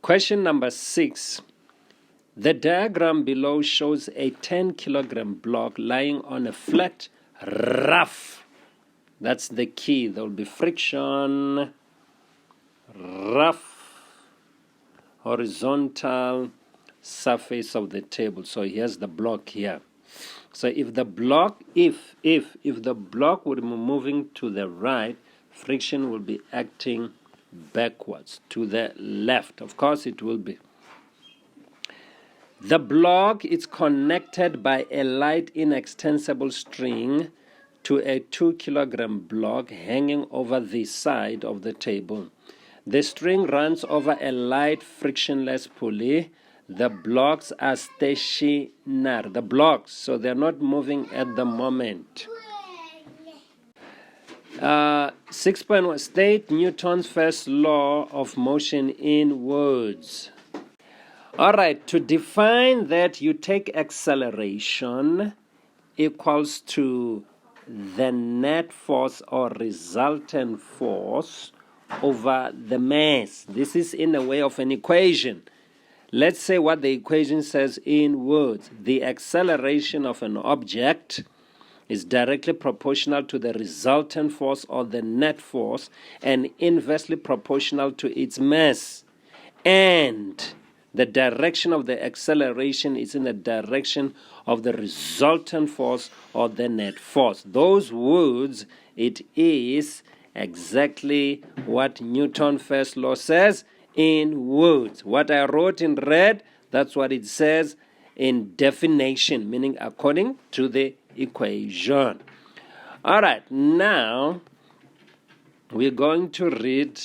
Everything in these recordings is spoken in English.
Question number 6. The diagram below shows a 10-kilogram block lying on a flat, rough. That's the key. There will be friction, rough, horizontal surface of the table. So here's the block here. So if the block, if the block would be moving to the right, friction will be acting backwards to the left. Of course it will be. The block is connected by a light inextensible string to a 2-kilogram block hanging over the side of the table. The string runs over a light frictionless pulley. The blocks are stationary. The blocks, so they're not moving at the moment. 6.1. State Newton's first law of motion in words. All right, to define that, you take acceleration equals to the net force or resultant force over the mass. This is in the way of an equation. Let's say what the equation says in words. The acceleration of an object is directly proportional to the resultant force or the net force and inversely proportional to its mass. And the direction of the acceleration is in the direction of the resultant force or the net force. Those words, it is exactly what Newton's first law says in words. What I wrote in red, that's what it says in definition, meaning according to the equation. All right, now we're going to read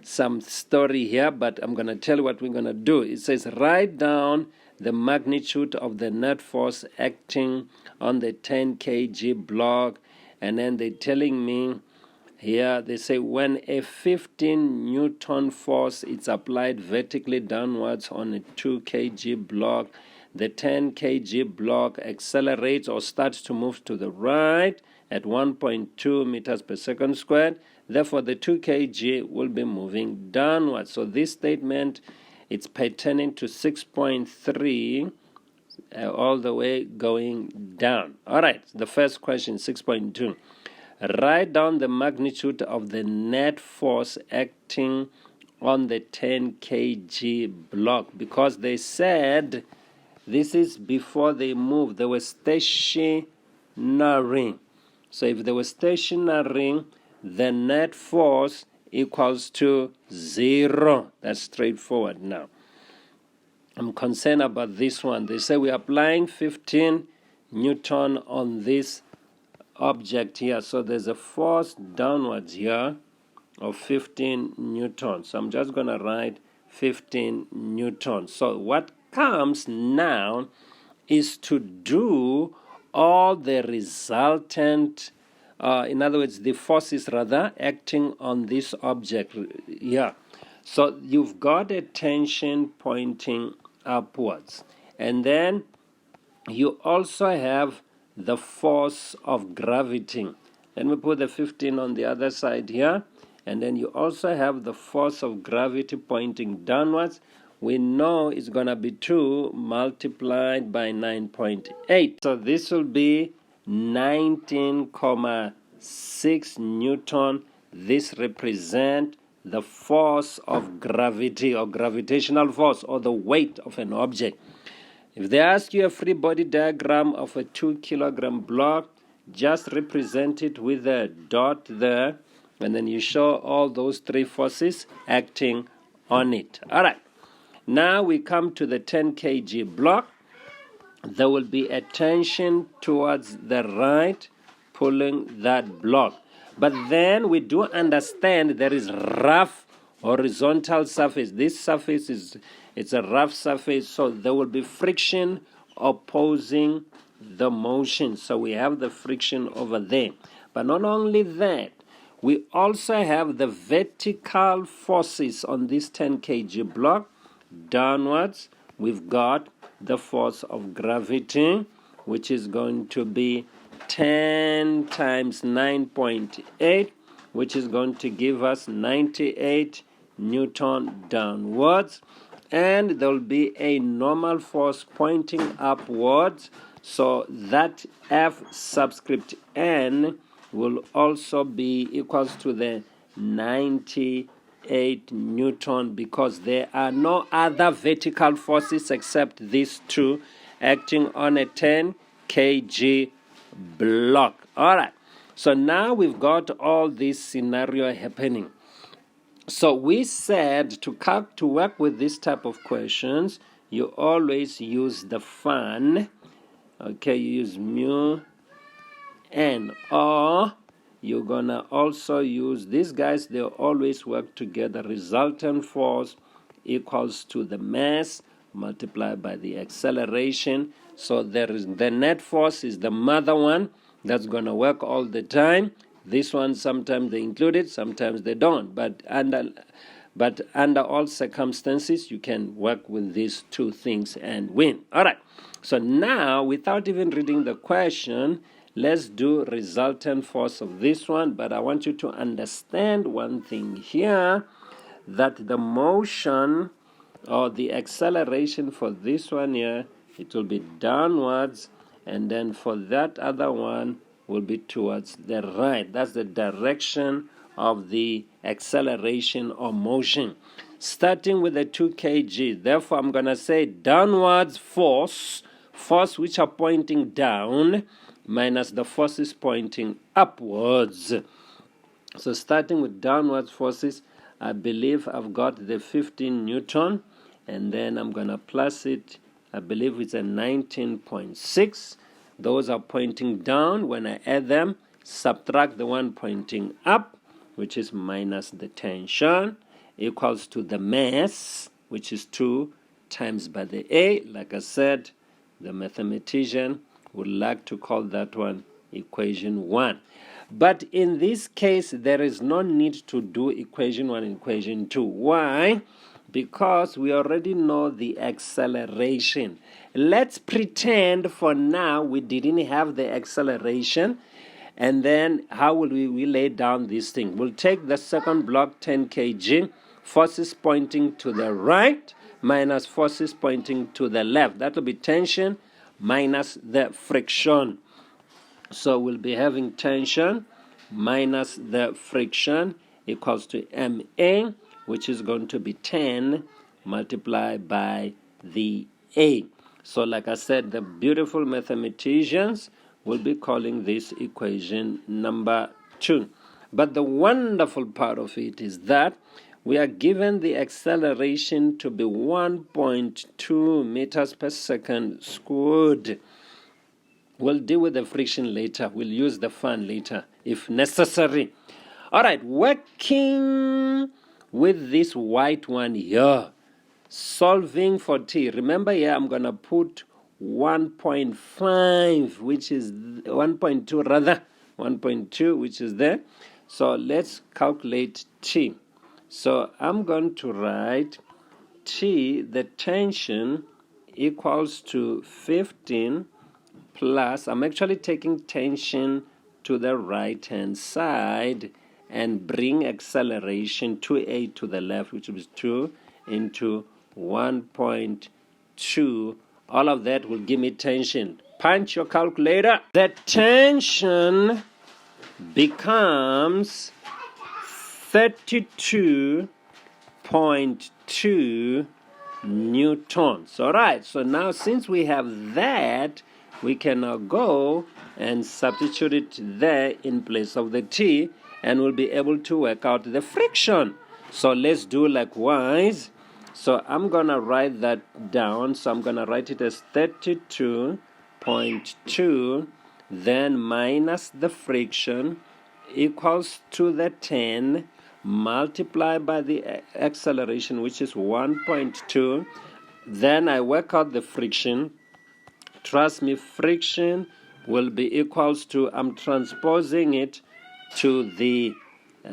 some story here, but I'm going to tell you what we're going to do. It says, write down the magnitude of the net force acting on the 10 kg block. And then they're telling me here, they say when a 15 Newton force is applied vertically downwards on a 2 kg block, the 10 kg block accelerates or starts to move to the right at 1.2 meters per second squared. Therefore, the 2 kg will be moving downwards. So this statement, it's pertaining to 6.3 all the way going down. All right, the first question, 6.2. Write down the magnitude of the net force acting on the 10 kg block, because they said this is before they moved. They were stationary. So if they were stationary, the net force equals to 0. That's straightforward now. I'm concerned about this one. They say we're applying 15 Newton on this object here. So there's a force downwards here of 15 Newton. So I'm just going to write 15 Newton. So what comes now is to do all the resultant in other words, the forces rather acting on this object. Yeah. So you've got a tension pointing upwards. And then you also have the force of gravity. Let me put the 15 on the other side here. And then you also have the force of gravity pointing downwards. We know it's going to be 2 multiplied by 9.8. So this will be 19.6 Newton. This represents the force of gravity or gravitational force or the weight of an object. If they ask you a free body diagram of a 2 kilogram block, just represent it with a dot there, and then you show all those 3 forces acting on it. All right. Now we come to the 10 kg block. There will be a tension towards the right pulling that block. But then we do understand there is rough horizontal surface. This surface it's a rough surface, so there will be friction opposing the motion. So we have the friction over there. But not only that, we also have the vertical forces on this 10 kg block. Downwards, we've got the force of gravity, which is going to be 10 times 9.8, which is going to give us 98 Newton downwards. and there will be a normal force pointing upwards. So that F subscript N will also be equals to the 98 Newton, because there are no other vertical forces except these two acting on a 10 kg block. All right, so now we've got all this scenario happening. So we said to work with this type of questions, you always use the fan. Okay, you use mu n, or you're gonna also use these guys. They always work together. Resultant force equals to the mass multiplied by the acceleration. So there is the net force is the mother one that's gonna work all the time. This one, sometimes they include it, sometimes they don't. But under all circumstances, you can work with these two things and win. All right. So now, without even reading the question, let's do resultant force of this one. But I want you to understand one thing here, that the motion or the acceleration for this one here, it will be downwards, and then for that other one will be towards the right. That's the direction of the acceleration or motion. Starting with the 2 kg, therefore I'm going to say downwards force which are pointing down, minus the forces pointing upwards. So starting with downwards forces, I believe I've got the 15 Newton, and then I'm going to plus it, I believe it's a 19.6. Those are pointing down. When I add them, subtract the one pointing up, which is minus the tension, equals to the mass, which is 2 times by the A. Like I said, the mathematician would like to call that one equation 1. But in this case, there is no need to do equation 1 and equation 2. Why? Because we already know the acceleration. Let's pretend for now we didn't have the acceleration. And then how will we lay down this thing? We'll take the second block, 10 kg, forces pointing to the right minus forces pointing to the left. That will be tension minus the friction. So we'll be having tension minus the friction equals to MA, which is going to be 10 multiplied by the A. So like I said, the beautiful mathematicians will be calling this equation number 2. But the wonderful part of it is that we are given the acceleration to be 1.2 meters per second squared. We'll deal with the friction later. We'll use the fan later if necessary. All right, working with this white one here, solving for t. Remember here, I'm going to put 1.5, which is 1.2 rather, 1.2, which is there. So let's calculate t. So I'm going to write t, the tension, equals to 15 plus, I'm actually taking tension to the right hand side and bring acceleration 2a to the left, which is 2 into 1.2. All of that will give me tension. Punch your calculator. The tension becomes 32.2 newtons. All right, so now since we have that, we can now go and substitute it there in place of the t, and we'll be able to work out the friction. So let's do likewise. So I'm going to write that down. So I'm going to write it as 32.2, then minus the friction equals to the 10 multiplied by the acceleration, which is 1.2. Then I work out the friction. Trust me, friction will be equals to, I'm transposing it to the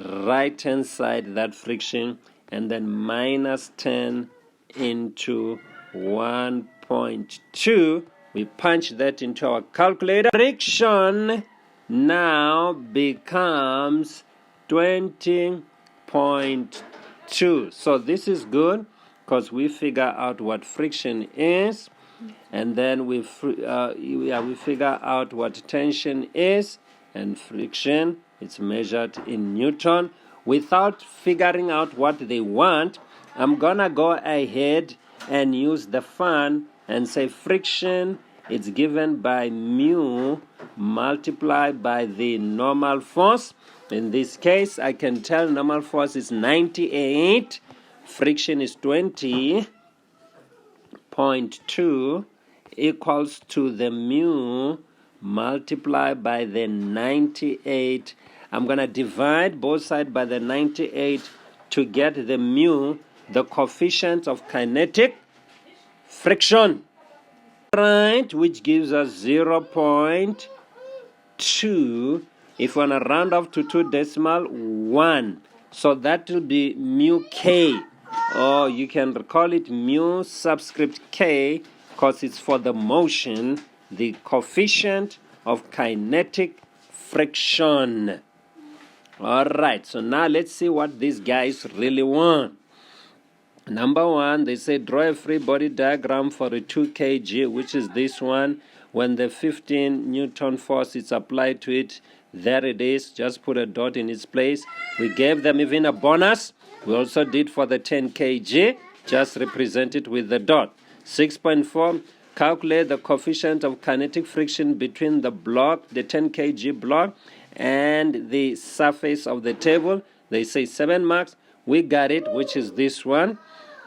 right hand side, that friction, and then minus 10 into 1.2. We punch that into our calculator. Friction now becomes 20.2. So this is good. because we figure out what friction is, and then we figure out what tension is, and friction, it's measured in Newton. Without figuring out what they want, I'm gonna go ahead and use the fun and say friction is given by mu multiplied by the normal force. In this case, I can tell normal force is 98, friction is 20.2 equals to the mu multiplied by the 98. I'm going to divide both sides by the 98 to get the mu, the coefficient of kinetic friction, right, which gives us 0.2. If we want to round off to 2 decimal, 1. So that will be mu k, or you can call it mu subscript k, because it's for the motion, the coefficient of kinetic friction. All right, so now let's see what these guys really want. Number 1, they say draw a free body diagram for a 2 kg, which is this one. When the 15 Newton force is applied to it, there it is. Just put a dot in its place. We gave them even a bonus. We also did for the 10 kg. Just represent it with the dot. 6.4, calculate the coefficient of kinetic friction between the block, the 10 kg block, and the surface of the table. They say 7 marks. We got it, which is this one.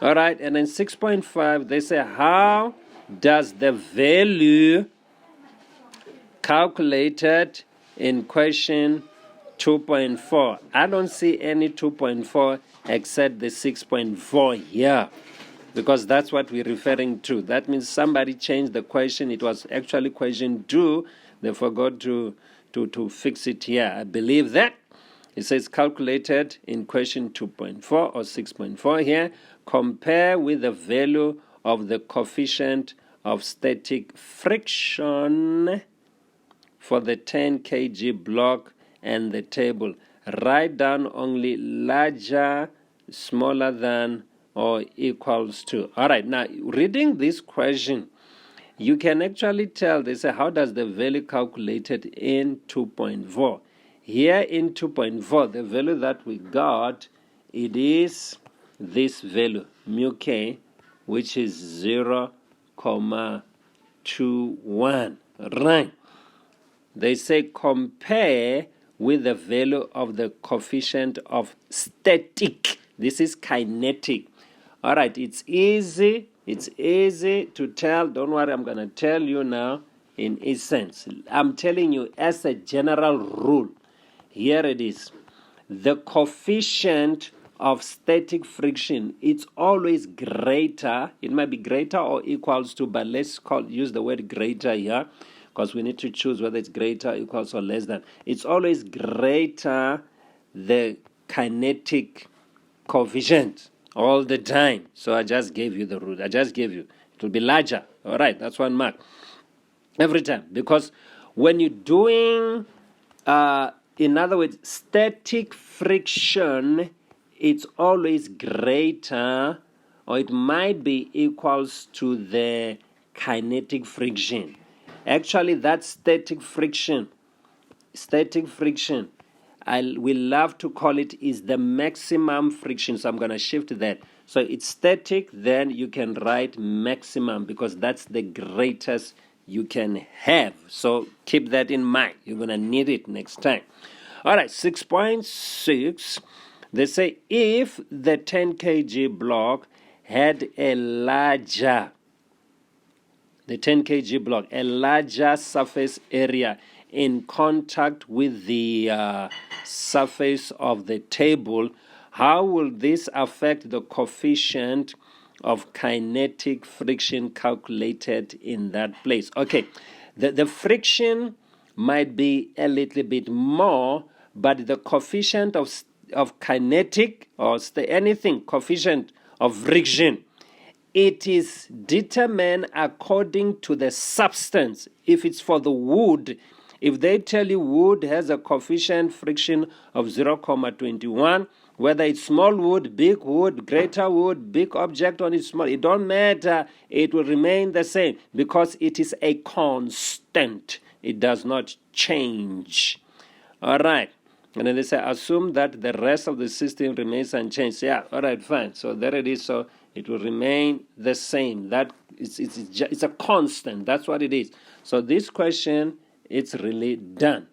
All right, and then 6.5, they say how does the value calculated in question 2.4? I don't see any 2.4 except the 6.4 here, because that's what we're referring to. That means somebody changed the question. It was actually question 2. They forgot to fix it here. I believe that. It says calculated in question 2.4 or 6.4 here. Compare with the value of the coefficient of static friction for the 10 kg block and the table. Write down only larger, smaller than, or equals to. All right, now reading this question, you can actually tell, they say, how does the value calculated in 2.4? Here in 2.4, the value that we got, it is this value, mu k, which is 0.21. Right. They say compare with the value of the coefficient of static. This is kinetic. All right, it's easy. It's easy to tell. Don't worry, I'm going to tell you now in essence. I'm telling you as a general rule. Here it is. The coefficient of static friction, it's always greater. It might be greater or equals to, but let's use the word greater here, because we need to choose whether it's greater, equals, or less than. It's always greater the kinetic coefficient all the time. So I just gave you the rule. I just gave you. It will be larger. All right, that's 1 mark. Every time. Because when you're doing, in other words, static friction, it's always greater, or it might be equals to the kinetic friction. Actually, that static friction, we love to call it, is the maximum friction. So I'm going to shift that. So it's static, then you can write maximum, because that's the greatest you can have. So keep that in mind. You're going to need it next time. All right, 6.6. They say if the 10 kg block had a larger, the 10 kg block, a larger surface area in contact with the surface of the table, how will this affect the coefficient of kinetic friction calculated in that place? Okay, the friction might be a little bit more, but the coefficient of kinetic, or anything, coefficient of friction, it is determined according to the substance. If it's for the wood, if they tell you wood has a coefficient friction of 0.21, Whether it's small wood, greater wood, big object on it, small, it don't matter. It will remain the same because it is a constant. It does not change. All right. And then they say, assume that the rest of the system remains unchanged. Yeah, all right, fine. So there it is. So it will remain the same. That it's a constant. That's what it is. So this question, it's really done.